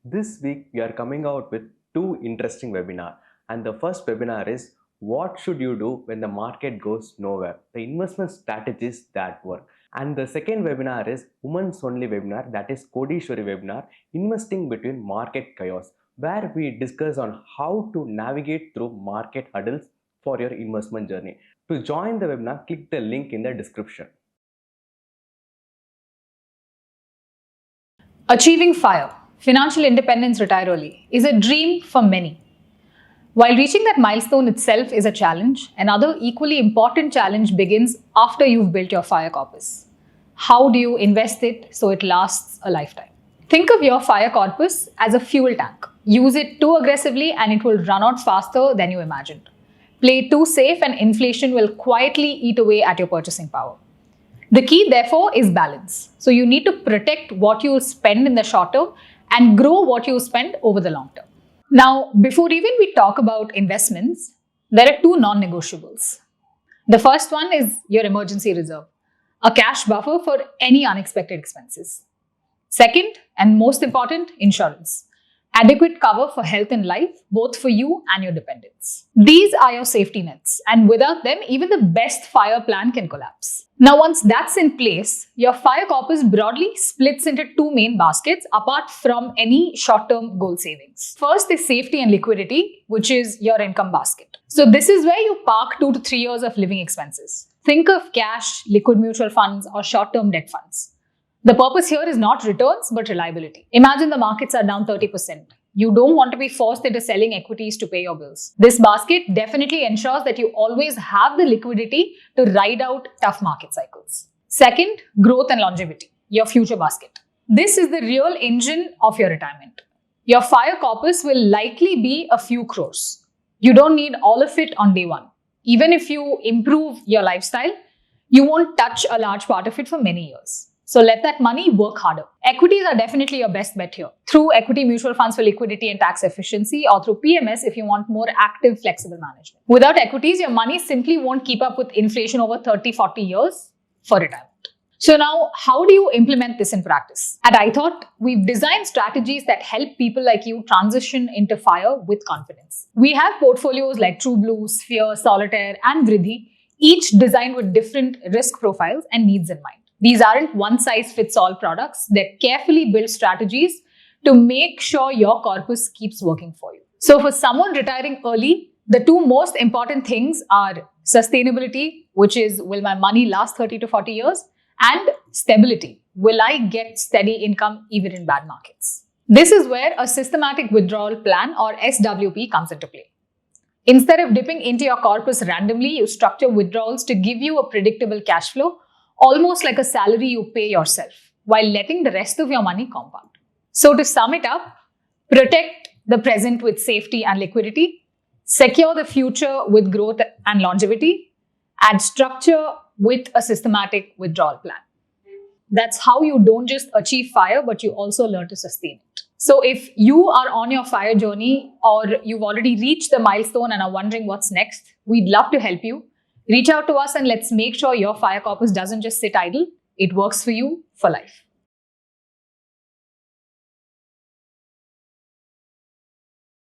This week we are coming out with two interesting webinars, and the first webinar is what should you do when the market goes nowhere? The investment strategies that work. And the second webinar is women's only webinar, that is Kodishwari webinar, investing between market chaos, where we discuss on how to navigate through market hurdles for your investment journey. To join the webinar, click the link in the description. Achieving FIRE, financial independence, retire early, is a dream for many. While reaching that milestone itself is a challenge, another equally important challenge begins after you've built your FIRE corpus. How do you invest it so it lasts a lifetime? Think of your FIRE corpus as a fuel tank. Use it too aggressively and it will run out faster than you imagined. Play too safe and inflation will quietly eat away at your purchasing power. The key, therefore, is balance. So you need to protect what you spend in the short term and grow what you spend over the long term. Now, before even we talk about investments, there are two non-negotiables. The first one is your emergency reserve, a cash buffer for any unexpected expenses. Second, and most important, insurance. Adequate cover for health and life, both for you and your dependents. These are your safety nets, and without them, even the best FIRE plan can collapse. Now, once that's in place, your FIRE corpus broadly splits into two main baskets apart from any short-term goal savings. First is safety and liquidity, which is your income basket. So this is where you park 2 to 3 years of living expenses. Think of cash, liquid mutual funds, or short-term debt funds. The purpose here is not returns, but reliability. Imagine the markets are down 30%. You don't want to be forced into selling equities to pay your bills. This basket definitely ensures that you always have the liquidity to ride out tough market cycles. Second, growth and longevity, your future basket. This is the real engine of your retirement. Your FIRE corpus will likely be a few crores. You don't need all of it on day one. Even if you improve your lifestyle, you won't touch a large part of it for many years. So let that money work harder. Equities are definitely your best bet here. Through equity mutual funds for liquidity and tax efficiency, or through PMS if you want more active, flexible management. Without equities, your money simply won't keep up with inflation over 30, 40 years for retirement. So now, how do you implement this in practice? At iThought, we've designed strategies that help people like you transition into FIRE with confidence. We have portfolios like TrueBlue, Sphere, Solitaire, and Vriddhi, each designed with different risk profiles and needs in mind. These aren't one-size-fits-all products. They're carefully built strategies to make sure your corpus keeps working for you. So for someone retiring early, the two most important things are sustainability, which is, will my money last 30 to 40 years? And stability. Will I get steady income even in bad markets? This is where a systematic withdrawal plan, or SWP, comes into play. Instead of dipping into your corpus randomly, you structure withdrawals to give you a predictable cash flow, almost like a salary you pay yourself, while letting the rest of your money compound. So to sum it up, protect the present with safety and liquidity, secure the future with growth and longevity, add structure with a systematic withdrawal plan. That's how you don't just achieve FIRE, but you also learn to sustain it. So if you are on your FIRE journey, or you've already reached the milestone and are wondering what's next, we'd love to help you. Reach out to us and let's make sure your FIRE corpus doesn't just sit idle. It works for you for life.